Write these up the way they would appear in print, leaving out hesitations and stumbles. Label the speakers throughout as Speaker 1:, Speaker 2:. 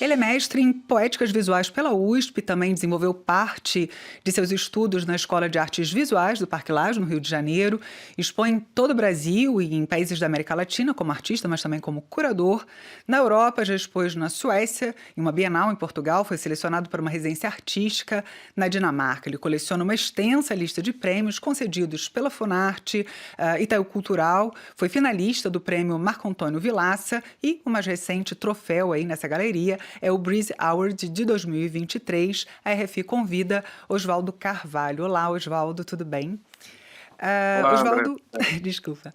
Speaker 1: Ele é mestre em Poéticas Visuais pela USP, também desenvolveu parte de seus estudos na Escola de Artes Visuais do Parque Lage, no Rio de Janeiro. Expõe em todo o Brasil e em países da América Latina como artista, mas também como curador. Na Europa, já expôs na Suécia, em uma Bienal em Portugal, foi selecionado para uma residência artística na Dinamarca. Ele coleciona uma extensa lista de prêmios concedidos pela Funarte, Itaú Cultural, foi finalista do prêmio Marco Antônio Vilaça e o mais recente troféu aí nessa galeria é o Breeze Award de 2023. A RFI convida Oswaldo Carvalho. Olá, Oswaldo, tudo bem?
Speaker 2: Olá, André.
Speaker 1: Oswaldo, desculpa.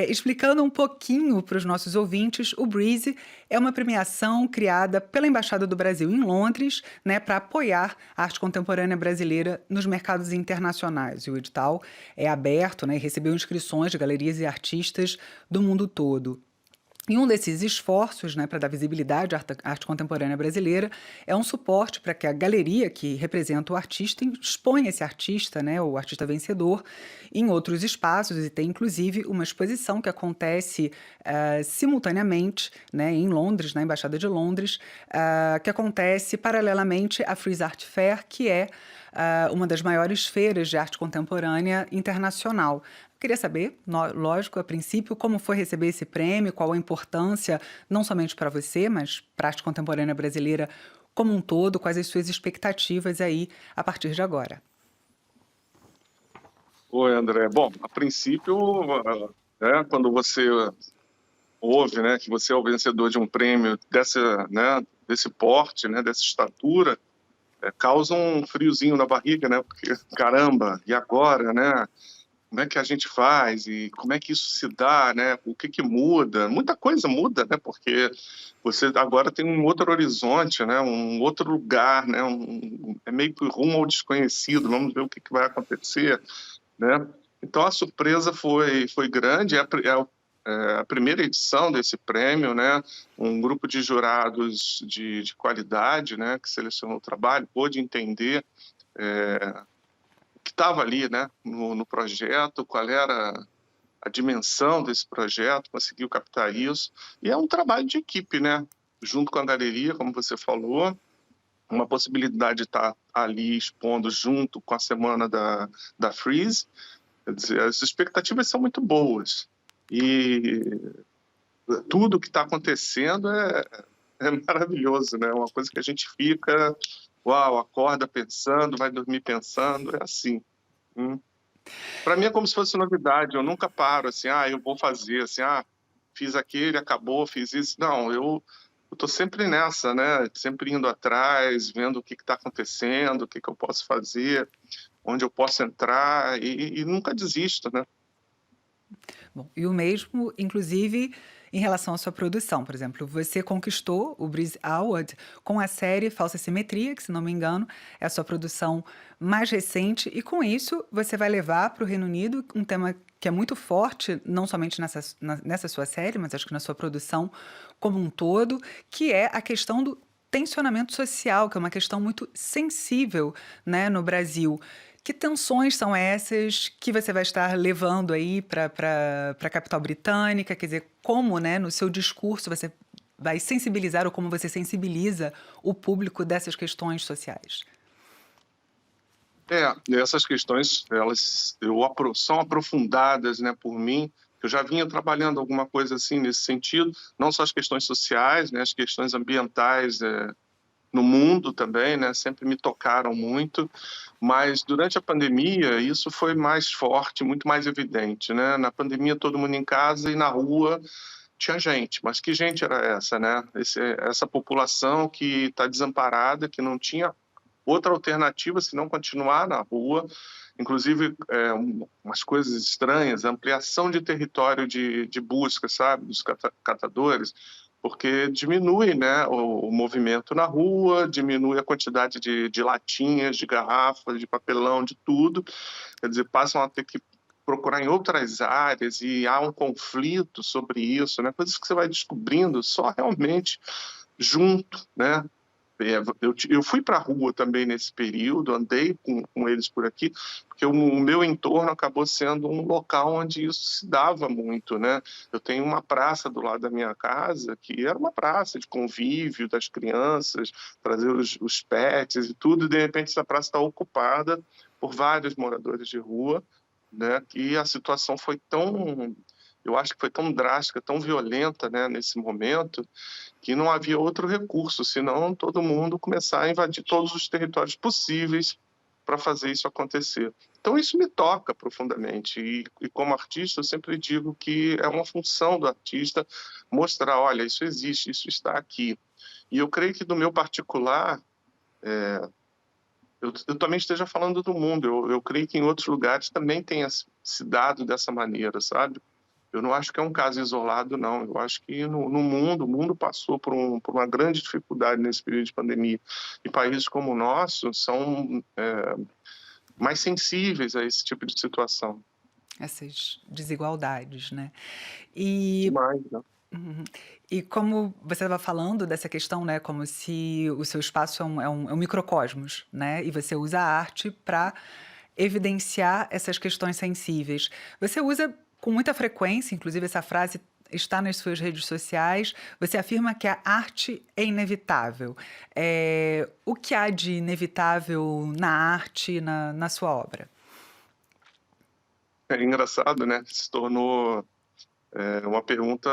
Speaker 1: Explicando um pouquinho para os nossos ouvintes, o Breeze é uma premiação criada pela Embaixada do Brasil em Londres, né, para apoiar a arte contemporânea brasileira nos mercados internacionais. E o edital é aberto, né, e recebeu inscrições de galerias e artistas do mundo todo. E um desses esforços, né, para dar visibilidade à arte contemporânea brasileira é um suporte para que a galeria que representa o artista exponha esse artista, né, o artista vencedor, em outros espaços, e tem inclusive uma exposição que acontece simultaneamente, né, em Londres, na Embaixada de Londres, que acontece paralelamente à Frieze Art Fair, que é uma das maiores feiras de arte contemporânea internacional. Queria saber, lógico, a princípio, como foi receber esse prêmio, qual a importância, não somente para você, mas para a arte contemporânea brasileira como um todo, quais as suas expectativas aí a partir de agora.
Speaker 2: Oi, André. Bom, a princípio, quando você ouve, né, que você é o vencedor de um prêmio desse porte, né, dessa estatura, causa um friozinho na barriga, né? Porque, caramba, e agora, né? Como é que a gente faz e como é que isso se dá, né? O que muda? Muita coisa muda, né? Porque você agora tem um outro horizonte, né? Um outro lugar, né? É meio que rumo ao desconhecido. Vamos ver o que vai acontecer, né? Então a surpresa foi grande. É a primeira edição desse prêmio, né? Um grupo de jurados de qualidade, né? Que selecionou o trabalho, pôde entender que estava ali, né, no projeto, qual era a dimensão desse projeto, conseguiu captar isso. E é um trabalho de equipe, né, junto com a galeria, como você falou, uma possibilidade de estar ali expondo junto com a semana da Frieze. Quer dizer, as expectativas são muito boas. E tudo que está acontecendo é maravilhoso, né? Uma coisa que a gente fica, uau, acorda pensando, vai dormir pensando, é assim. Para mim é como se fosse novidade, eu nunca paro assim, eu vou fazer, assim, fiz aquele, acabou, fiz isso. Não, eu estou sempre nessa, né? Sempre indo atrás, vendo o que está acontecendo, o que eu posso fazer, onde eu posso entrar e nunca desisto, né?
Speaker 1: Bom, e o mesmo, inclusive, em relação à sua produção. Por exemplo, você conquistou o Breeze Award com a série Falsa Simetria, que, se não me engano, é a sua produção mais recente, e com isso você vai levar para o Reino Unido um tema que é muito forte, não somente nessa sua série, mas acho que na sua produção como um todo, que é a questão do tensionamento social, que é uma questão muito sensível, né, no Brasil. Que tensões são essas que você vai estar levando aí para a capital britânica? Quer dizer, como, né, no seu discurso você vai sensibilizar ou como você sensibiliza o público dessas questões sociais?
Speaker 2: Essas questões, elas são aprofundadas, né, por mim. Eu já vinha trabalhando alguma coisa assim nesse sentido, não só as questões sociais, né, as questões ambientais, no mundo também, né, sempre me tocaram muito, mas durante a pandemia isso foi mais forte, muito mais evidente, né? Na pandemia todo mundo em casa e na rua tinha gente, mas que gente era essa, né? Essa população que está desamparada, que não tinha outra alternativa senão continuar na rua, inclusive umas coisas estranhas, ampliação de território de busca, sabe, dos catadores, porque diminui, né, o movimento na rua, diminui a quantidade de latinhas, de garrafas, de papelão, de tudo. Quer dizer, passam a ter que procurar em outras áreas e há um conflito sobre isso, né? Coisas que você vai descobrindo só realmente junto, né? eu fui para a rua também nesse período, andei com eles por aqui, porque o meu entorno acabou sendo um local onde isso se dava muito, né. Eu tenho uma praça do lado da minha casa, que era uma praça de convívio das crianças, trazer os pets e tudo, e de repente essa praça está ocupada por vários moradores de rua, né, e a situação foi tão, eu acho que foi tão drástica, tão violenta, né, nesse momento, que não havia outro recurso, senão todo mundo começar a invadir todos os territórios possíveis para fazer isso acontecer. Então isso me toca profundamente e como artista eu sempre digo que é uma função do artista mostrar, olha, isso existe, isso está aqui. E eu creio que do meu particular, eu também esteja falando do mundo, eu creio que em outros lugares também tenha se dado dessa maneira, sabe? Eu não acho que é um caso isolado, não. Eu acho que no mundo, o mundo passou por uma grande dificuldade nesse período de pandemia. E países como o nosso são mais sensíveis a esse tipo de situação.
Speaker 1: Essas desigualdades, né? E
Speaker 2: Demais, né?
Speaker 1: uhum. E como você estava falando dessa questão, né, como se o seu espaço é um microcosmos, né, e você usa a arte para evidenciar essas questões sensíveis. Você usa com muita frequência, inclusive essa frase está nas suas redes sociais, você afirma que a arte é inevitável. O que há de inevitável na arte, na sua obra?
Speaker 2: É engraçado, né? Se tornou uma pergunta,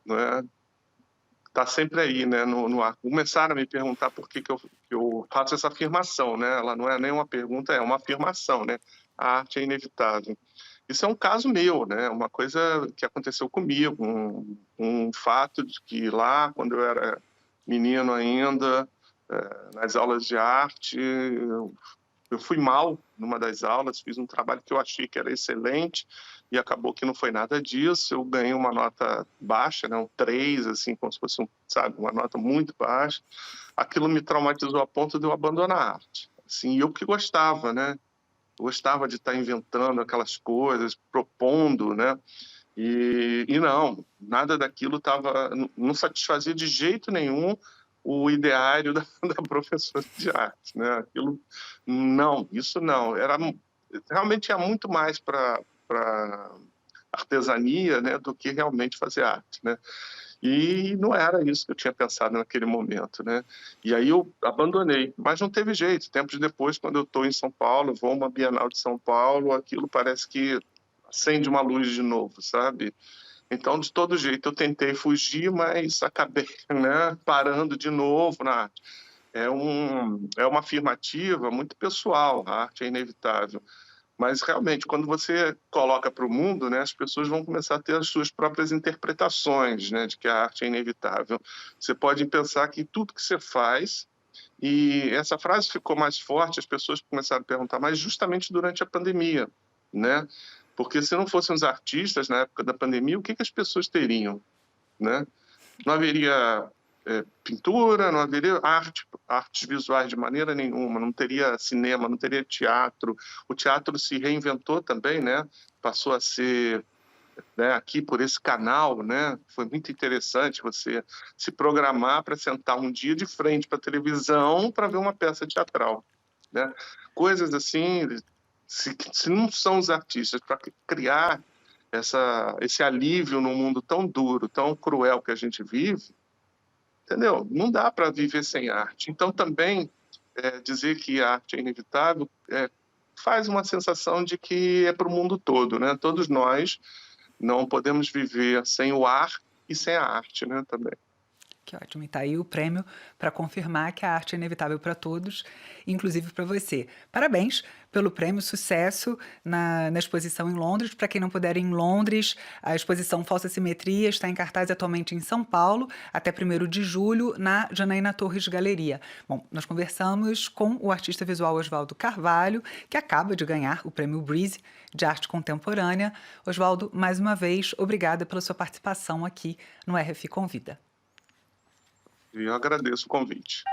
Speaker 2: né, tá sempre aí, né, no ar. Começaram a me perguntar por que eu faço essa afirmação, né, ela não é nem uma pergunta, é uma afirmação, né, a arte é inevitável. Isso é um caso meu, né, uma coisa que aconteceu comigo, um fato de que lá, quando eu era menino ainda, nas aulas de arte, eu fui mal numa das aulas, fiz um trabalho que eu achei que era excelente e acabou que não foi nada disso. Eu ganhei uma nota baixa, né, um 3, assim, como se fosse, sabe, uma nota muito baixa. Aquilo me traumatizou a ponto de eu abandonar a arte. Assim, eu que gostava, né? Gostava de estar inventando aquelas coisas, propondo, né? E não, nada daquilo não satisfazia de jeito nenhum o ideário da professora de arte, né? Aquilo, não, isso não. Realmente tinha muito mais para artesania, né, do que realmente fazer arte, né? E não era isso que eu tinha pensado naquele momento, né? E aí eu abandonei, mas não teve jeito. Tempos depois, quando eu estou em São Paulo, vou a uma Bienal de São Paulo, aquilo parece que acende uma luz de novo, sabe? Então, de todo jeito, eu tentei fugir, mas acabei, né, parando de novo na arte. É uma afirmativa muito pessoal, a arte é inevitável. Mas, realmente, quando você coloca para o mundo, né, as pessoas vão começar a ter as suas próprias interpretações, né, de que a arte é inevitável. Você pode pensar que tudo que você faz, e essa frase ficou mais forte, as pessoas começaram a perguntar, mas justamente durante a pandemia, né? Porque se não fossem os artistas na época da pandemia, o que as pessoas teriam, né? Não haveria pintura, não haveria artes visuais de maneira nenhuma, não teria cinema, não teria teatro. O teatro se reinventou também, né? Passou a ser, né, aqui por esse canal, né? Foi muito interessante você se programar para sentar um dia de frente para a televisão para ver uma peça teatral, né? Coisas assim, se não são os artistas para criar esse alívio num mundo tão duro, tão cruel que a gente vive, entendeu? Não dá para viver sem arte. Então, também, dizer que a arte é inevitável faz uma sensação de que é para o mundo todo, né? Todos nós não podemos viver sem o ar e sem a arte, né, também.
Speaker 1: Que ótimo. E tá aí o prêmio para confirmar que a arte é inevitável para todos, inclusive para você. Parabéns pelo prêmio, sucesso na exposição em Londres. Para quem não puder ir em Londres, a exposição Falsa Simetria está em cartaz atualmente em São Paulo, até 1º de julho, na Janaína Torres Galeria. Bom, nós conversamos com o artista visual Oswaldo Carvalho, que acaba de ganhar o prêmio Breezy de Arte Contemporânea. Oswaldo, mais uma vez, obrigada pela sua participação aqui no RFI Convida.
Speaker 2: E eu agradeço o convite.